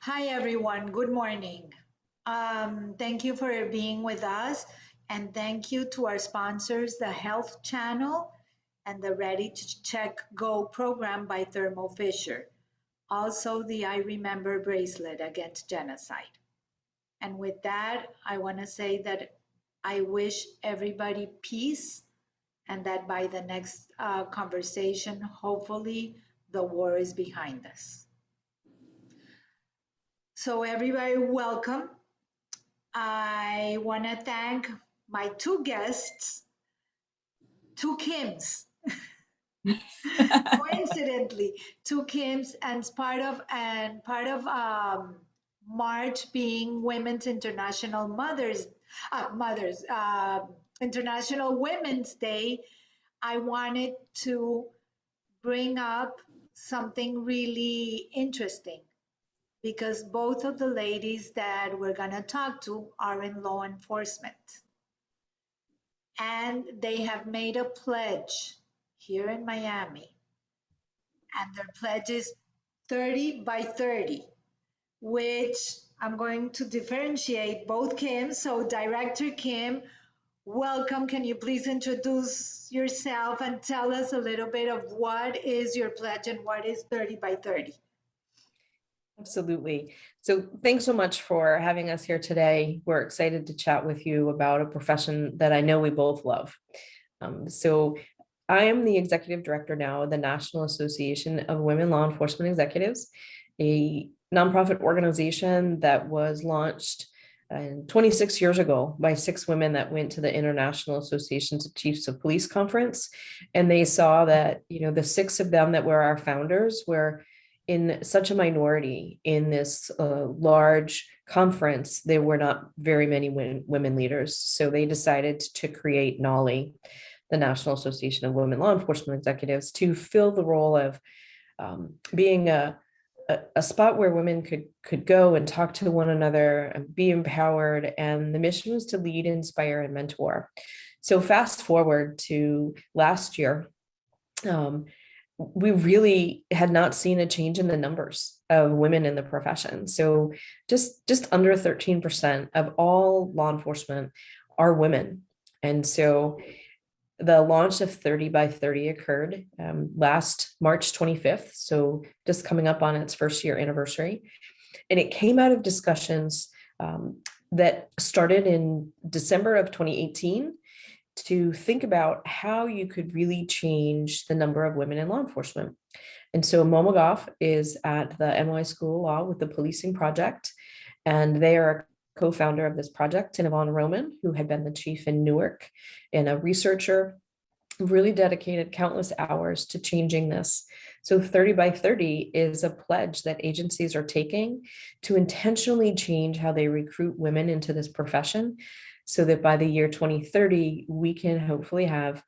Hi, everyone. Good morning. Thank you for being with us, and thank you to our sponsors, the Health Channel and the Ready to Check Go program by Thermo Fisher. Also, the I Remember bracelet against genocide. And with that, I want to say that I wish everybody peace and that by the next conversation, hopefully, the war is behind us. So, everybody, welcome. I want to thank my two guests, two Kims, coincidentally, two Kims, and part of March being Women's International International Women's Day. I wanted to bring up something really interesting because both of the ladies that we're going to talk to are in law enforcement. And they have made a pledge here in Miami. And their pledge is 30 by 30, which I'm going to differentiate both Kim. So, Director Kim, welcome. Can you please introduce yourself and tell us a little bit of what is your pledge and what is 30 by 30? Absolutely. So thanks so much for having us here today. We're excited to chat with you about a profession that I know we both love. So I am the executive director now of the National Association of Women Law Enforcement Executives, a nonprofit organization that was launched 26 years ago by six women that went to the International Associations of Chiefs of Police conference. And they saw that, the six of them that were our founders were in such a minority in this large conference. There were not very many women leaders. So they decided to create NALE, the National Association of Women Law Enforcement Executives, to fill the role of being a spot where women could go and talk to one another and be empowered. And the mission was to lead, inspire, and mentor. So fast forward to last year, we really had not seen a change in the numbers of women in the profession. So just under 13% of all law enforcement are women. And so the launch of 30 by 30 occurred last March 25th. So just coming up on its first year anniversary. And it came out of discussions that started in December of 2018 to think about how you could really change the number of women in law enforcement. And so Moma Goff is at the NY School of Law with the Policing Project, and they are a co-founder of this project, and Yvonne Roman, who had been the chief in Newark and a researcher, really dedicated countless hours to changing this. So 30 by 30 is a pledge that agencies are taking to intentionally change how they recruit women into this profession, so that by the year 2030, we can hopefully have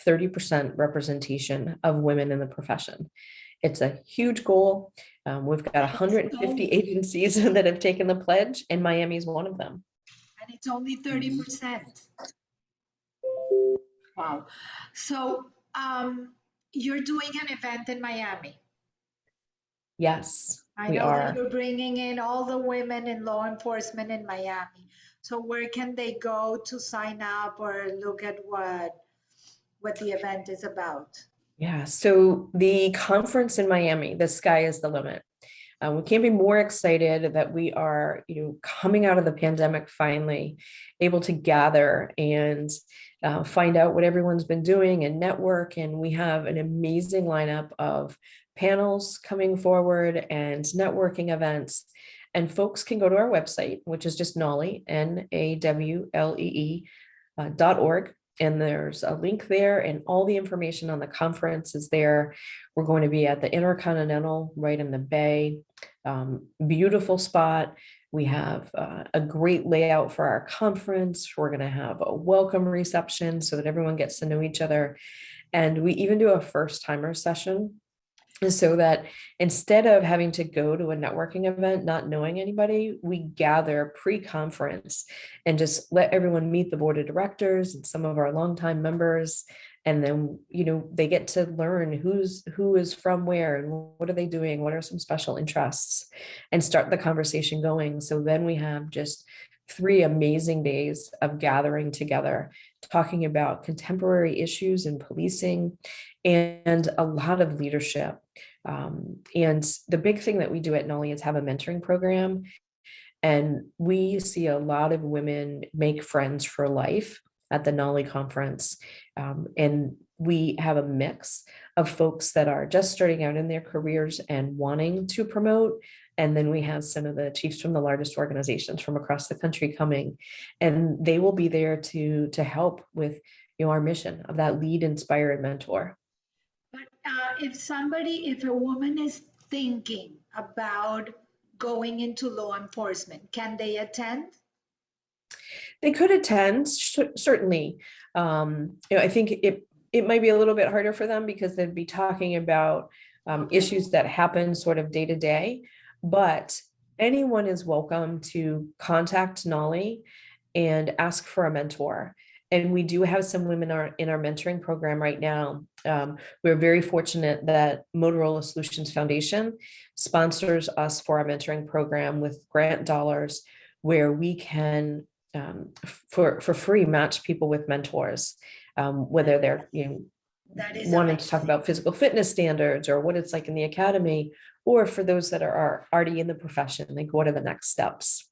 30% representation of women in the profession. It's a huge goal. We've got 150 agencies that have taken the pledge, and Miami is one of them. And it's only 30%. Wow. So you're doing an event in Miami. Yes, I we know that are. you're bringing in all the women in law enforcement in Miami. So where can they go to sign up or look at what the event is about? Yeah, so the conference in Miami, the sky is the limit. We can't be more excited that we are, coming out of the pandemic, finally able to gather and find out what everyone's been doing and network. And we have an amazing lineup of panels coming forward and networking events. And folks can go to our website, which is just NAWLE, NAWLEE.org. And there's a link there, and all the information on the conference is there. We're going to be at the Intercontinental right in the Bay. Beautiful spot. We have a great layout for our conference. We're going to have a welcome reception so that everyone gets to know each other. And we even do a first timer session, so that instead of having to go to a networking event not knowing anybody, we gather pre-conference and just let everyone meet the board of directors and some of our longtime members And then, they get to learn who is from where and what are they doing, what are some special interests, and start the conversation going. So then we have just 3 amazing days of gathering together, talking about contemporary issues in policing and a lot of leadership. And the big thing that we do at NOLI is have a mentoring program. And we see a lot of women make friends for life at the NOLI conference. And we have a mix of folks that are just starting out in their careers and wanting to promote. And then we have some of the chiefs from the largest organizations from across the country coming, and they will be there to help with our mission of that lead, inspire, and mentor. But if a woman is thinking about going into law enforcement, can they attend? They could attend, certainly. I think it might be a little bit harder for them because they'd be talking about Okay. issues that happen sort of day to day. But anyone is welcome to contact NOLI and ask for a mentor. And we do have some women in our mentoring program right now. We're very fortunate that Motorola Solutions Foundation sponsors us for our mentoring program with grant dollars, where we can for free match people with mentors, whether they're That is wanting to talk amazing. about physical fitness standards or what it's like in the academy, or for those that are already in the profession, like what are the next steps.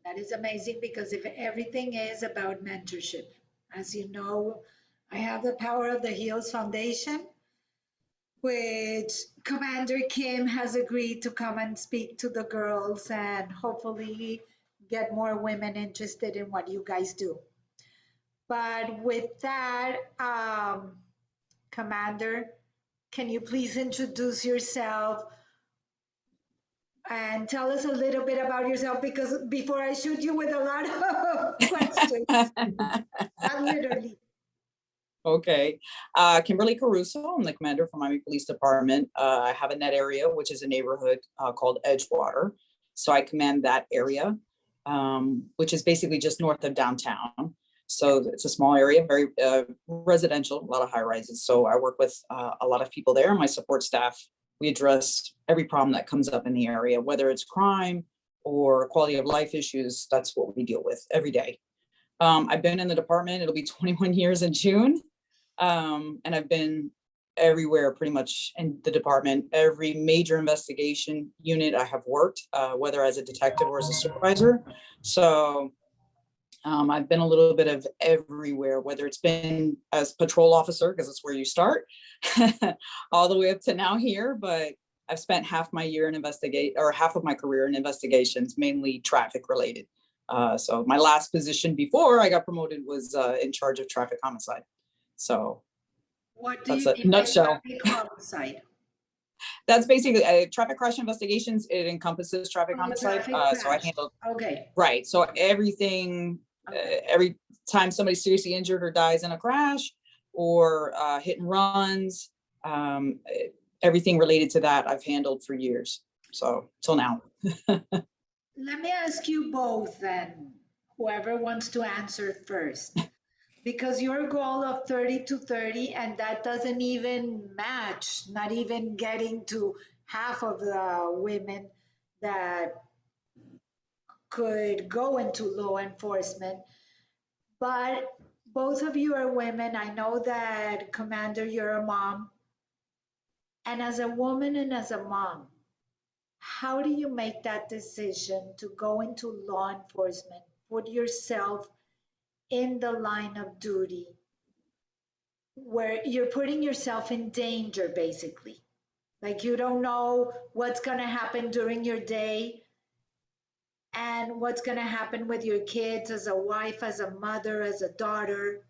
That is amazing because if everything is about mentorship, as you know, I have the Power of the Heels Foundation, which Commander Kim has agreed to come and speak to the girls and hopefully get more women interested in what you guys do. But with that, Commander, can you please introduce yourself and tell us a little bit about yourself? Because before I shoot you with a lot of questions, not literally. Okay. Kimberly Caruso, I'm the commander for Miami Police Department. I have a net area, which is a neighborhood called Edgewater. So I command that area, which is basically just north of downtown. So it's a small area, very residential, a lot of high rises. So I work with a lot of people there. My support staff, we address every problem that comes up in the area, whether it's crime or quality of life issues. That's what we deal with every day. I've been in the department, it'll be 21 years in June. And I've been everywhere pretty much in the department. Every major investigation unit I have worked, whether as a detective or as a supervisor. So I've been a little bit of everywhere, whether it's been as patrol officer, because it's where you start, all the way up to now here. But I've spent half my year in half of my career in investigations, mainly traffic related. So my last position before I got promoted was in charge of traffic homicide. So What do that's you a mean by nutshell. traffic homicide? That's basically traffic crash investigations. It encompasses traffic homicide. Traffic So I crash. handle, Okay. right. So everything, every time somebody's seriously injured or dies in a crash or hit and runs, everything related to that I've handled for years. So till now. Let me ask you both then, whoever wants to answer first. Because your goal of 30 to 30, and that doesn't even match, not even getting to half of the women that could go into law enforcement. But both of you are women. I know that, Commander, you're a mom. And as a woman and as a mom, how do you make that decision to go into law enforcement, put yourself in the line of duty where you're putting yourself in danger, basically? Like you don't know what's going to happen during your day and what's going to happen with your kids as a wife, as a mother, as a daughter.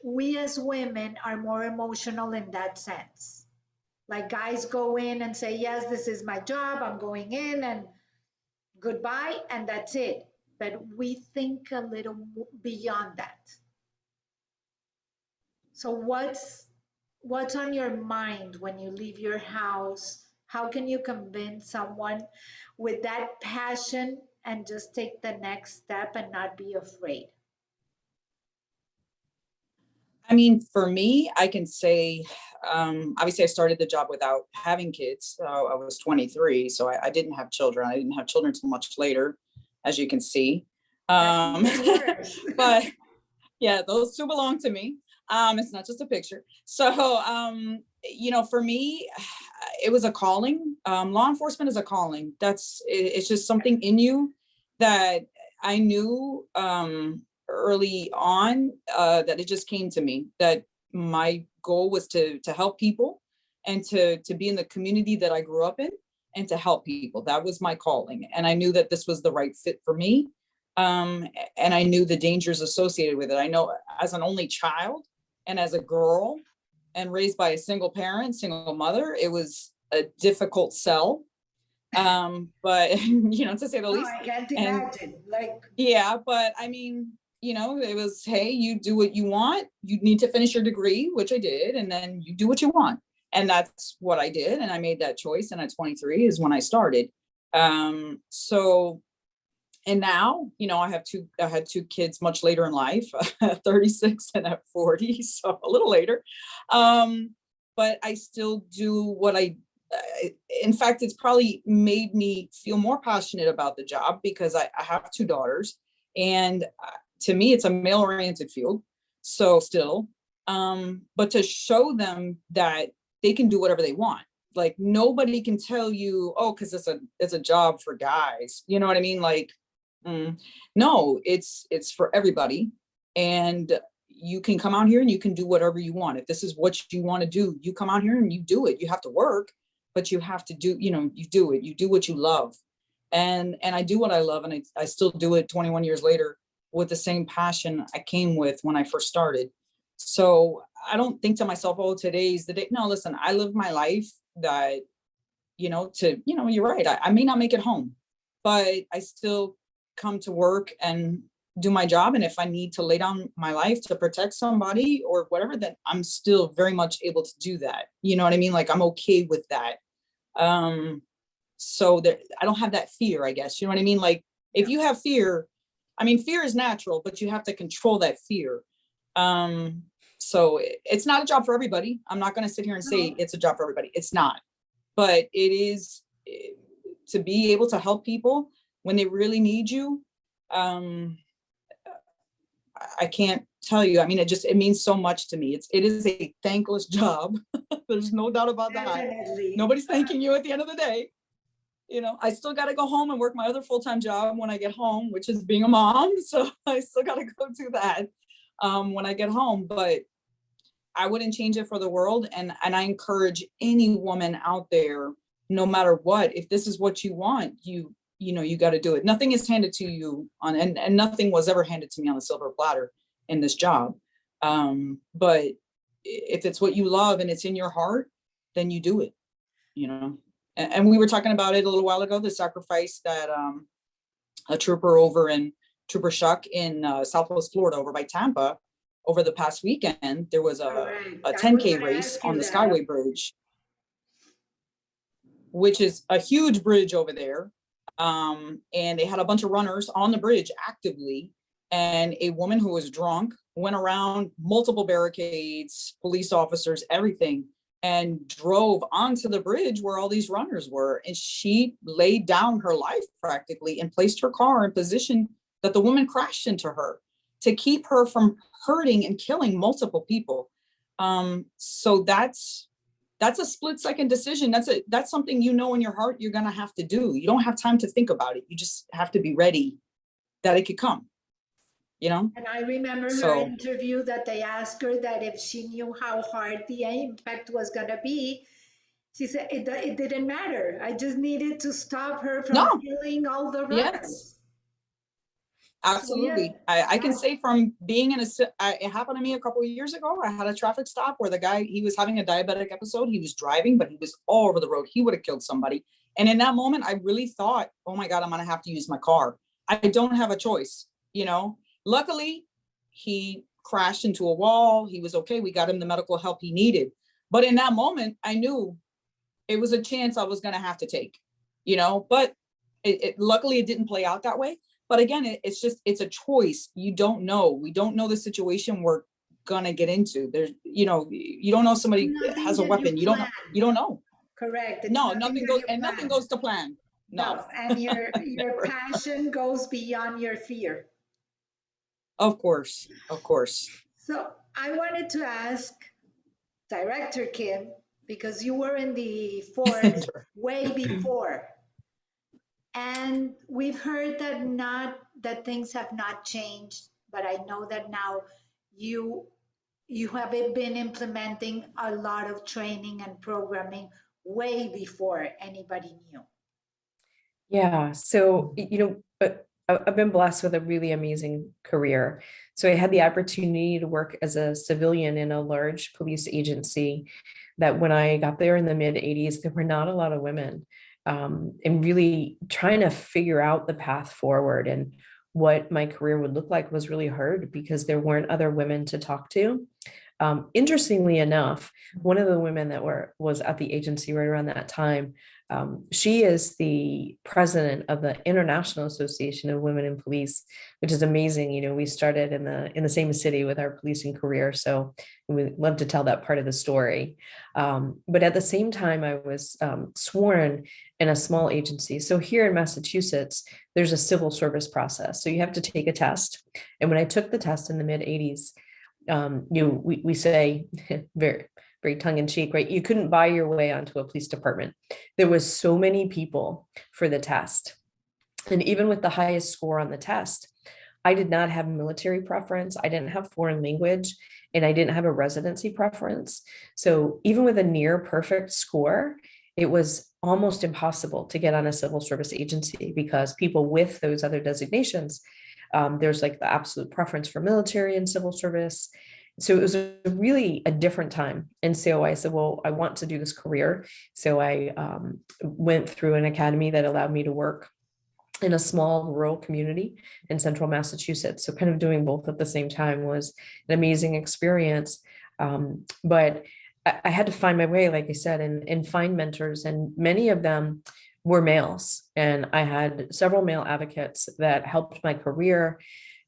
We as women are more emotional in that sense. Like guys go in and say, yes, this is my job, I'm going in and goodbye, and that's it. But we think a little beyond that. So what's on your mind when you leave your house? How can you convince someone with that passion and just take the next step and not be afraid? I mean, for me, I can say, obviously I started the job without having kids. So I was 23, so I didn't have children. I didn't have children until much later, as you can see. That's Um, even worse. but yeah, those two belong to me. It's not just a picture. So, for me, it was a calling. Law enforcement is a calling. It's just something in you that I knew early on, that it just came to me that my goal was to help people and to be in the community that I grew up in and to help people. That was my calling. And I knew that this was the right fit for me. And I knew the dangers associated with it. I know as an only child and as a girl and raised by a single parent, single mother, it was a difficult sell. But to say the No, least. I can't And imagine. Like, yeah, but I mean, it was, hey, you do what you want. You need to finish your degree, which I did, and then you do what you want. And that's what I did. And I made that choice. And at 23 is when I started. So and now, I had two kids much later in life, at 36 and at 40, so a little later. But I still do in fact, it's probably made me feel more passionate about the job because I have two daughters, and to me, it's a male-oriented field. So still, but to show them that they can do whatever they want. Like nobody can tell you, oh, because it's a job for guys. You know what I mean? Like, no, it's for everybody. And you can come out here and you can do whatever you want. If this is what you want to do, you come out here and you do it. You have to work, but you have to do, you do it. You do what you love. And I do what I love. And I still do it 21 years later with the same passion I came with when I first started. So I don't think to myself, oh, today's the day. No, listen, I live my life that, you're right. I may not make it home, but I still come to work and do my job. And if I need to lay down my life to protect somebody or whatever, then I'm still very much able to do that. You know what I mean? Like I'm okay with that. So that I don't have that fear, I guess. You know what I mean? Like if you have fear, I mean, fear is natural, but you have to control that fear. So it's not a job for everybody. I'm not going to sit here and say it's a job for everybody. It's not, but it is to be able to help people when they really need you. I can't tell you. I mean, it means so much to me. It is a thankless job. There's no doubt about that. definitely. Nobody's thanking you at the end of the day. I still got to go home and work my other full-time job when I get home, which is being a mom. So I still got to go do that when I get home, but I wouldn't change it for the world. And I encourage any woman out there, no matter what, if this is what you want, you got to do it. Nothing is handed to you and nothing was ever handed to me on a silver platter in this job. But if it's what you love and it's in your heart, then you do it, and we were talking about it a little while ago, the sacrifice that a Trooper Shuck in Southwest Florida over by Tampa over the past weekend, there was a 10K race on the Skyway Bridge, which is a huge bridge over there. And they had a bunch of runners on the bridge actively. And a woman who was drunk went around multiple barricades, police officers, everything, and drove onto the bridge where all these runners were. And she laid down her life practically and placed her car in position that the woman crashed into her to keep her from hurting and killing multiple people. So that's a split-second decision. That's something in your heart you're gonna have to do. You don't have time to think about it. You just have to be ready that it could come. And I remember her interview that they asked her that if she knew how hard the impact was gonna be, she said it didn't matter. I just needed to stop her from killing all the runners. Yes. Absolutely. I can say from being it happened to me a couple of years ago. I had a traffic stop where the guy, he was having a diabetic episode. He was driving, but he was all over the road. He would have killed somebody. And in that moment, I really thought, oh my God, I'm going to have to use my car. I don't have a choice. Luckily he crashed into a wall. He was okay. We got him the medical help he needed. But in that moment, I knew it was a chance I was going to have to take, but luckily it didn't play out that way. But again, it's a choice. You don't know. We don't know the situation we're gonna get into. There's, you don't know somebody that Nothing has a that you weapon. You plan. don't know. Correct. It's No, nothing that you nothing plan. goes to plan. No, No, and your never. passion goes beyond your fear. Of course, of course. So I wanted to ask Director Kim, because you were in the force way before, and we've heard that not that things have not changed, but I know that now you you have been implementing a lot of training and programming way before anybody knew. Yeah. So, I've been blessed with a really amazing career. So I had the opportunity to work as a civilian in a large police agency that when I got there in the mid 80s, there were not a lot of women. And really trying to figure out the path forward and what my career would look like was really hard because there weren't other women to talk to. Interestingly enough, one of the women that was at the agency right around that time, she is the president of the International Association of Women in Police, which is amazing. We started in the same city with our policing career, so we love to tell that part of the story. But at the same time, I was sworn in a small agency. So here in Massachusetts, there's a civil service process. So you have to take a test. And when I took the test in the mid 80s, we say very, very tongue in cheek, right? You couldn't buy your way onto a police department. There was so many people for the test. And even with the highest score on the test, I did not have military preference. I didn't have foreign language, and I didn't have a residency preference. So even with a near perfect score, it was almost impossible to get on a civil service agency because people with those other designations, there's like the absolute preference for military and civil service. So it was really a different time. And so I said, well, I want to do this career. So I went through an academy that allowed me to work in a small rural community in central Massachusetts. So kind of doing both at the same time was an amazing experience. But I had to find my way, like I said, and find mentors, and many of them were males. And I had several male advocates that helped my career.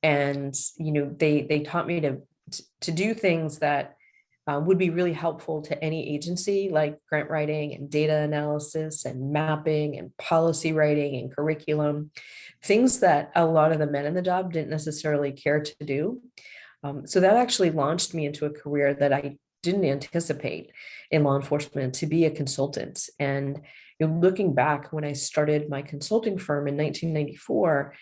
And, they taught me to do things that would be really helpful to any agency, like grant writing and data analysis and mapping and policy writing and curriculum, things that a lot of the men in the job didn't necessarily care to do. So that actually launched me into a career that I didn't anticipate in law enforcement, to be a consultant. And looking back, when I started my consulting firm in 1994,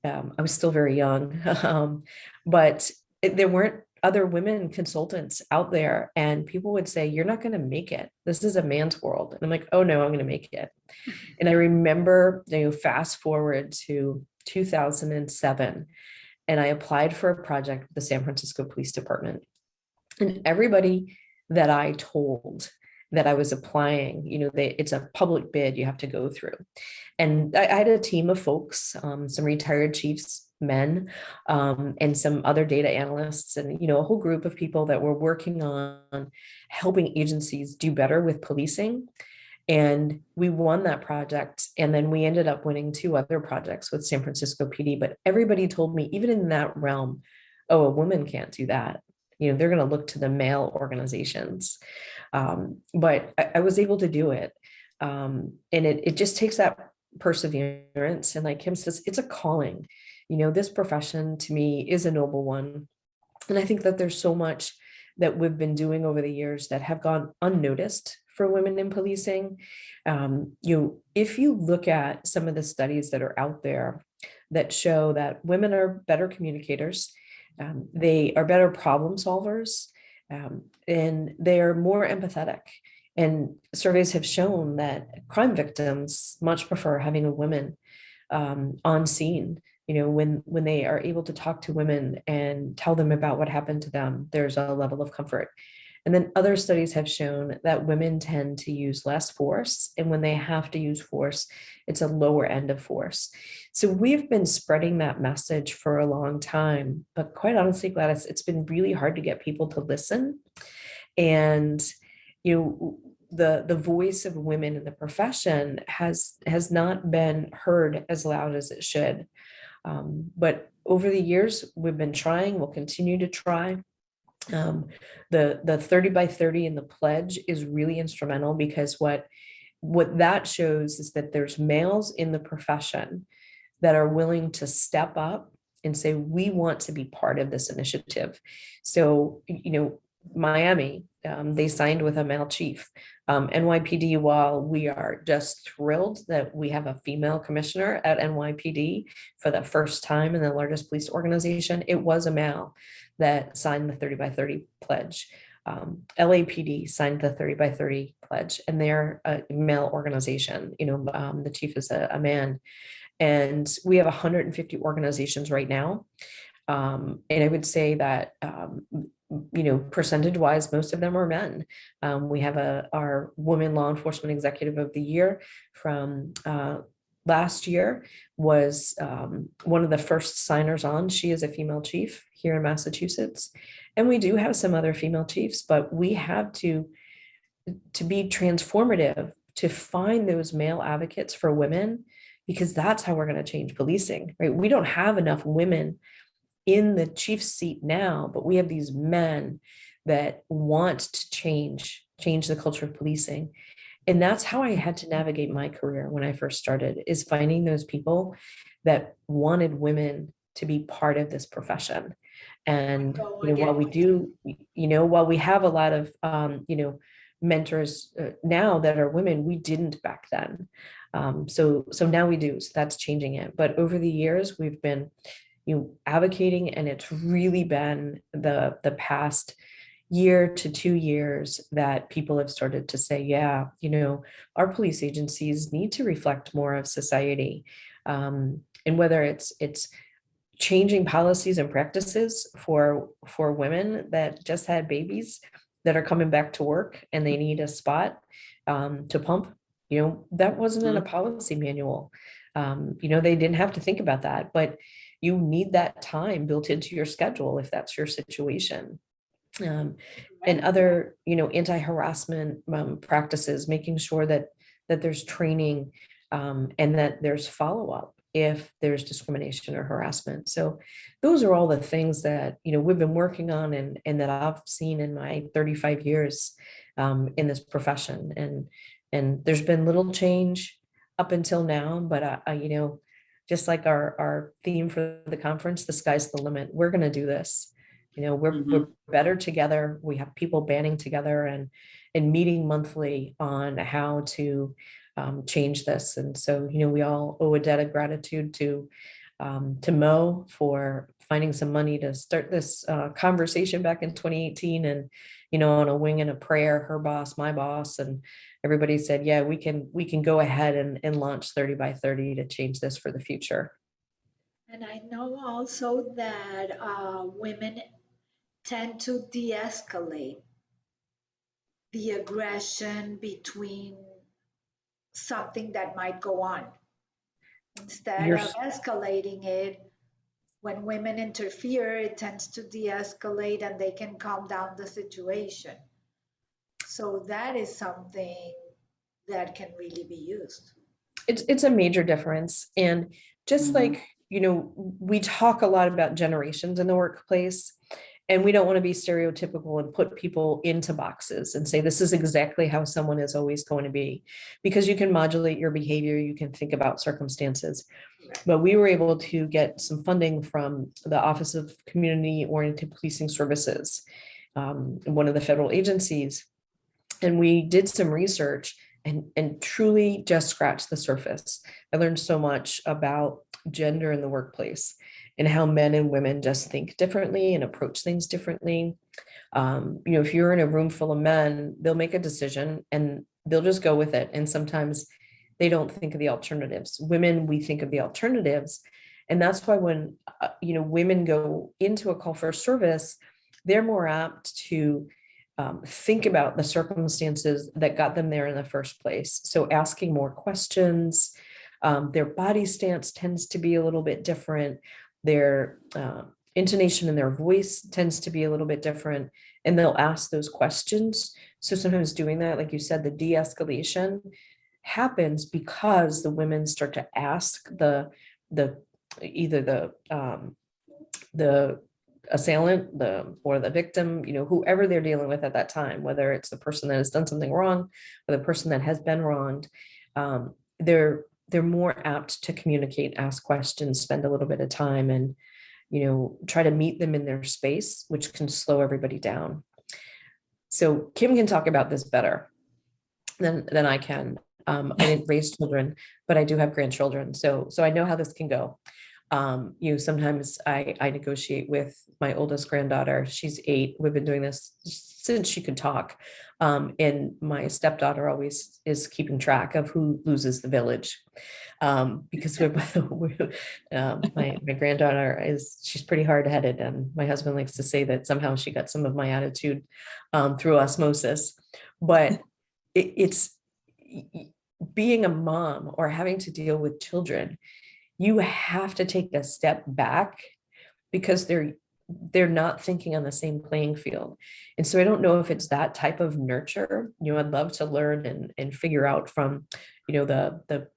I was still very young, but there weren't other women consultants out there, and people would say, you're not going to make it. This is a man's world. And I'm like, oh no, I'm going to make it. And I remember, fast forward to 2007, and I applied for a project with the San Francisco Police Department. And everybody that I told that I was applying, it's a public bid you have to go through. And I had a team of folks, some retired chiefs, men, and some other data analysts, and, a whole group of people that were working on helping agencies do better with policing. And we won that project. And then we ended up winning 2 other projects with San Francisco PD. But everybody told me, even in that realm, oh, a woman can't do that. They're going to look to the male organizations. But I was able to do it. And it just takes that perseverance. And like Kim says, it's a calling. This profession to me is a noble one. And I think that there's so much that we've been doing over the years that have gone unnoticed for women in policing. If you look at some of the studies that are out there that show that women are better communicators, they are better problem solvers, and they are more empathetic. And surveys have shown that crime victims much prefer having a woman on scene. When they are able to talk to women and tell them about what happened to them, there's a level of comfort. And then other studies have shown that women tend to use less force. And when they have to use force, it's a lower end of force. So we've been spreading that message for a long time. But quite honestly, Gladys, it's been really hard to get people to listen. And, the voice of women in the profession has not been heard as loud as it should. But over the years, we've been trying, we'll continue to try. The 30 by 30 in the pledge is really instrumental, because what that shows is that there's males in the profession that are willing to step up and say, we want to be part of this initiative. So, Miami, they signed with a male chief. NYPD, while we are just thrilled that we have a female commissioner at NYPD for the first time in the largest police organization, it was a male that signed the 30 by 30 pledge. LAPD signed the 30 by 30 pledge, and they're a male organization. The chief is a man. And we have 150 organizations right now. And I would say that, percentage wise, most of them are men. We have our Women Law Enforcement Executive of the Year from last year was one of the first signers on. She is a female chief here in Massachusetts. And we do have some other female chiefs, but we have to be transformative to find those male advocates for women, because that's how we're going to change policing, right? We don't have enough women in the chief's seat now, but we have these men that want to change the culture of policing. And that's how I had to navigate my career when I first started, is finding those people that wanted women to be part of this profession. And while we have a lot of mentors now that are women, we didn't back then. So now we do. So that's changing it. But over the years, we've been advocating, and it's really been the past year to 2 years that people have started to say, yeah, our police agencies need to reflect more of society. And whether it's changing policies and practices for women that just had babies that are coming back to work and they need a spot to pump, that wasn't in a policy manual. They didn't have to think about that, but you need that time built into your schedule if that's your situation. And other, anti-harassment practices, making sure that there's training and that there's follow-up if there's discrimination or harassment. So those are all the things that, we've been working on and that I've seen in my 35 years in this profession. And there's been little change up until now, but just like our theme for the conference, the sky's the limit. We're going to do this. We're better together. We have people banding together and meeting monthly on how to change this. And so, we all owe a debt of gratitude to Mo for finding some money to start this conversation back in 2018. And, on a wing and a prayer, her boss, my boss, and everybody said, yeah, we can go ahead and launch 30 by 30 to change this for the future. And I know also that women tend to de-escalate the aggression between something that might go on. Instead of escalating it, when women interfere, it tends to de-escalate and they can calm down the situation. So that is something that can really be used. It's a major difference. And just like, we talk a lot about generations in the workplace, and we don't want to be stereotypical and put people into boxes and say, this is exactly how someone is always going to be, because you can modulate your behavior. You can think about circumstances. But we were able to get some funding from the Office of Community-Oriented Policing Services, one of the federal agencies. And we did some research and truly just scratched the surface. I learned so much about gender in the workplace and how men and women just think differently and approach things differently. If you're in a room full of men, they'll make a decision and they'll just go with it. And sometimes they don't think of the alternatives. Women, we think of the alternatives. And that's why when, women go into a call for service, they're more apt to think about the circumstances that got them there in the first place. So asking more questions, their body stance tends to be a little bit different. Their intonation in their voice tends to be a little bit different, and they'll ask those questions. So sometimes doing that, like you said, the de-escalation happens because the women start to ask the assailant, or the victim, whoever they're dealing with at that time, whether it's the person that has done something wrong or the person that has been wronged, they're more apt to communicate, ask questions, spend a little bit of time, and try to meet them in their space, which can slow everybody down. So Kim can talk about this better than I can. I didn't raise children, but I do have grandchildren, so I know how this can go. Sometimes I negotiate with my oldest granddaughter. She's 8. We've been doing this since she could talk. And my stepdaughter always is keeping track of who loses the village. Because my granddaughter she's pretty hard-headed, and my husband likes to say that somehow she got some of my attitude through osmosis. But it's being a mom or having to deal with children, you have to take a step back because they're not thinking on the same playing field. And so I don't know if it's that type of nurture. I'd love to learn and figure out from, the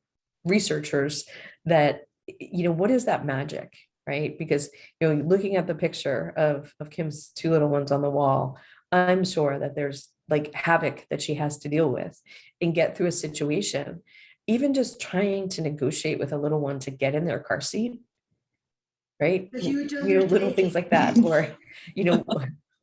researchers that, what is that magic, right? Because, looking at the picture of Kim's 2 little ones on the wall, I'm sure that there's like havoc that she has to deal with and get through a situation. Even just trying to negotiate with a little one to get in their car seat, right? A huge Little things like that, or,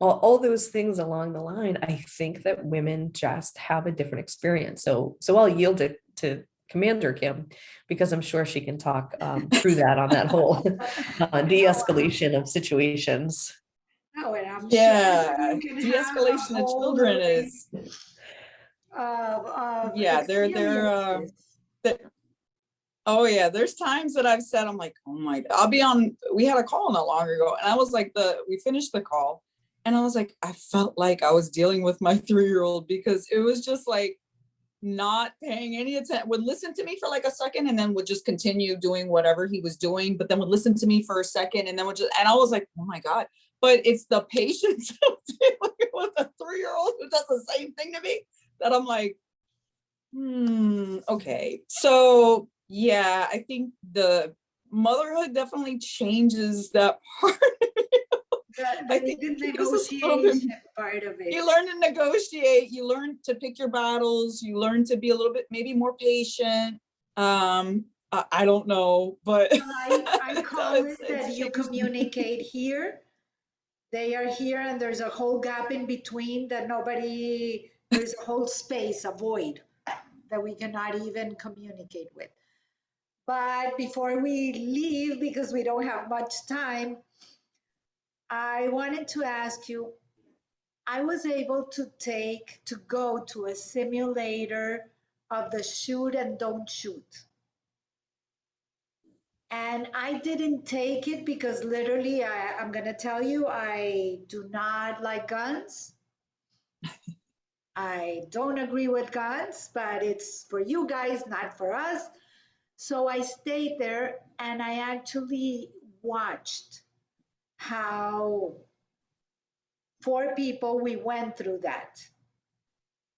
all those things along the line. I think that women just have a different experience. So I'll yield it to Commander Kim, because I'm sure she can talk through that on that whole de-escalation of situations. Oh, and I'm Yeah, sure you can have a de-escalation of whole children array is, of yeah, they're experiences. oh yeah, there's times that I've said, I'm like, oh my, we had a call not long ago, and I was like, we finished the call, and I was like, I felt like I was dealing with my 3-year-old, because it was just like not paying any attention, would listen to me for like a second and then would just continue doing whatever he was doing, but then would listen to me for a second and then and I was like, oh my God. But it's the patience of dealing with a 3-year-old who does the same thing to me that I'm like, okay. So yeah, I think the motherhood definitely changes that part. I think The this is a little bit, negotiation part of it. you learn to negotiate, you learn to pick your battles, you learn to be a little bit maybe more patient. I don't know, but I call it that you communicate here, they are here, and there's a whole gap in between that there's a whole space, a void that we cannot even communicate with. But before we leave, because we don't have much time, I wanted to ask you, I was able to go to a simulator of the shoot and don't shoot. And I didn't take it because literally, I'm going to tell you, I do not like guns. I don't agree with guns, but it's for you guys, not for us. So I stayed there and I actually watched how 4 people we went through that.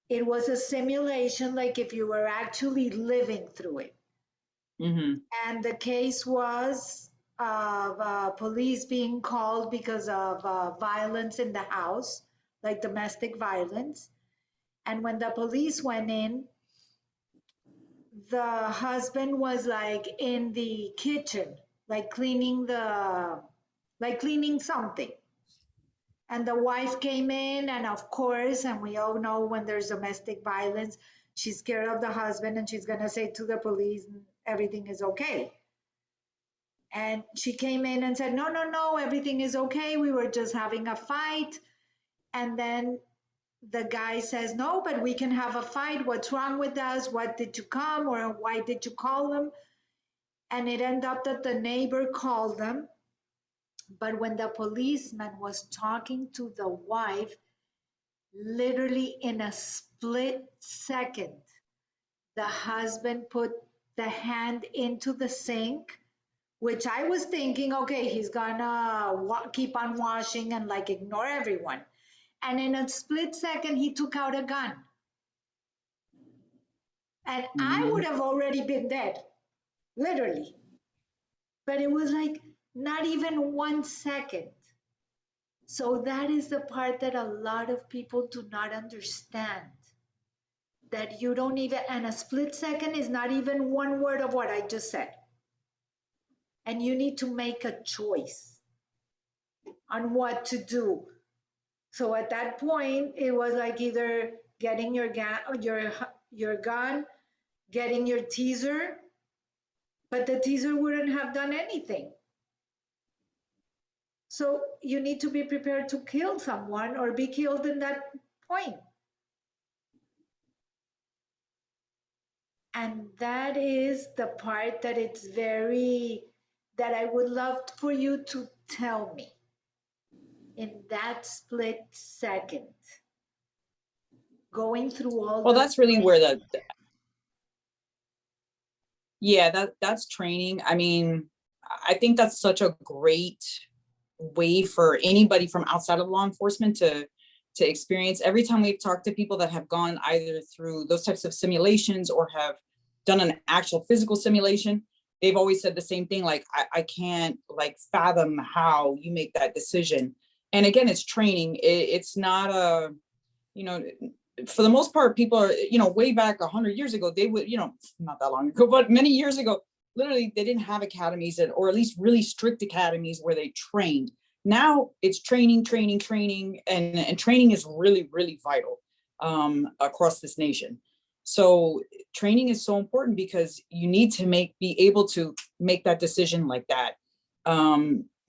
It was a simulation, like if you were actually living through it. Mhm. And the case was of police being called because of violence in the house, like domestic violence. And when the police went in, the husband was like in the kitchen, like cleaning something. And the wife came in, and of course, and we all know when there's domestic violence, she's scared of the husband and she's going to say to the police, everything is okay. And she came in and said, no, no, no, everything is okay. We were just having a fight. And then the guy says, no, but we can have a fight. What's wrong with us? What did you come, or why did you call them? And it ended up that the neighbor called them. But when the policeman was talking to the wife, literally in a split second, the husband put the hand into the sink, which I was thinking, okay, he's gonna keep on washing and like ignore everyone. And in a split second, he took out a gun. And I would have already been dead, literally. But it was like not even 1 second. So that is the part that a lot of people do not understand. That you don't even, and a split second is not even one word of what I just said. And you need to make a choice on what to do. So at that point, it was like either getting your gun, getting your teaser, but the teaser wouldn't have done anything. So you need to be prepared to kill someone or be killed in that point. And that is the part that it's very, that I would love for you to tell me in that split second, going through all Well, the that's really where yeah, that's training. I mean, I think that's such a great way for anybody from outside of law enforcement to experience. Every time we've talked to people that have gone either through those types of simulations or have done an actual physical simulation, they've always said the same thing, like, I can't like fathom how you make that decision. And again, it's training. It's not a, you know, for the most part, people are, you know, way back 100 years ago, they would, you know, not that long ago, but many years ago, literally they didn't have academies that, or at least really strict academies where they trained. Now it's training, training, training, and training is really, really vital across this nation. So training is so important because you need to be able to make that decision like that.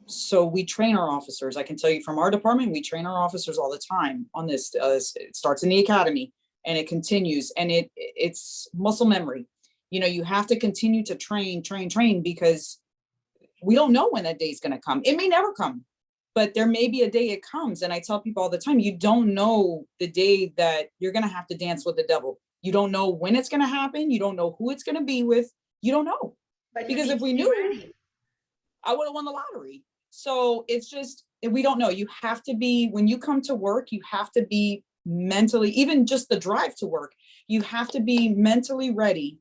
So we train our officers. I can tell you from our department, we train our officers all the time on this. It starts in the academy and it continues, and it's muscle memory. You know, you have to continue to train, train, train, because we don't know when that day is going to come. It may never come, but there may be a day it comes. And I tell people all the time, you don't know the day that you're going to have to dance with the devil. You don't know when it's going to happen. You don't know who it's going to be with. You don't know. but Because if we knew, I would have won the lottery. So it's just, we don't know. You have to be, when you come to work, you have to be mentally, even just the drive to work, you have to be mentally ready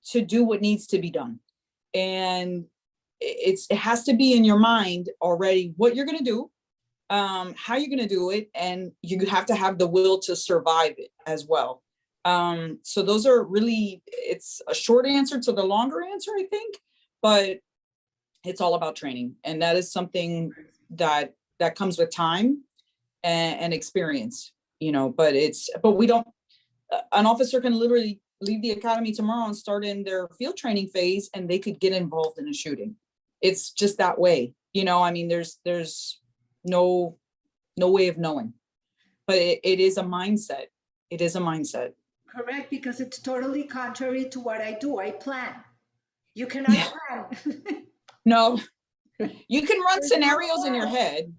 to do what needs to be done. And it has to be in your mind already what you're going to do, how you're going to do it, and you have to have the will to survive it as well. So those are really, it's a short answer to the longer answer, I think, but it's all about training. And that is something that comes with time and experience, you know, but we don't, an officer can literally leave the academy tomorrow and start in their field training phase, and they could get involved in a shooting. It's just that way, you know. I mean, there's no way of knowing, but it is a mindset. It is a mindset. Correct, because it's totally contrary to what I do. I plan. You cannot Yeah. plan. No, you can run There's no scenarios in your plan. head.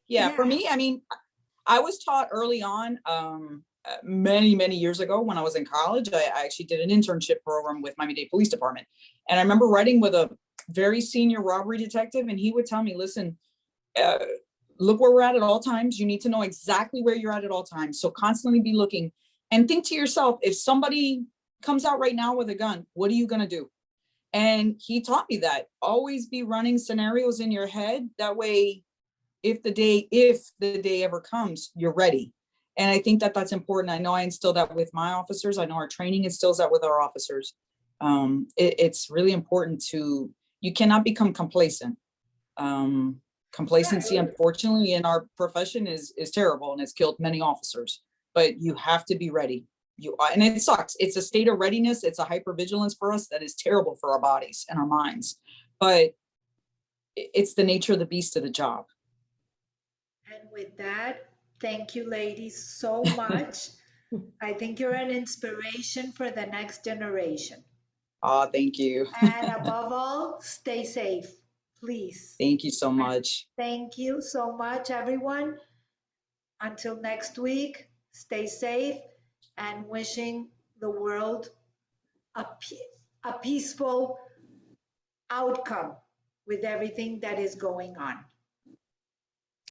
Yeah, for me, I mean, I was taught early on, many years ago when I was in college. I actually did an internship program with Miami-Dade Police Department. And I remember writing with a very senior robbery detective, and he would tell me, listen, look where we're at all times. You need to know exactly where you're at all times. So constantly be looking and think to yourself, if somebody comes out right now with a gun, what are you going to do? And he taught me that always be running scenarios in your head. That way, if the day ever comes, you're ready. And I think that that's important. I know I instill that with my officers. I know our training instills that with our officers. It's really important you cannot become complacent. Complacency, unfortunately, in our profession is terrible, and it's killed many officers, but you have to be ready. And it sucks. It's a state of readiness. It's a hypervigilance for us that is terrible for our bodies and our minds, but it's the nature of the beast of the job. And with that, thank you, ladies, so much. I think you're an inspiration for the next generation. Thank you. And above all, stay safe, please. Thank you so much. Thank you so much, everyone. Until next week, stay safe, and wishing the world a peaceful outcome with everything that is going on.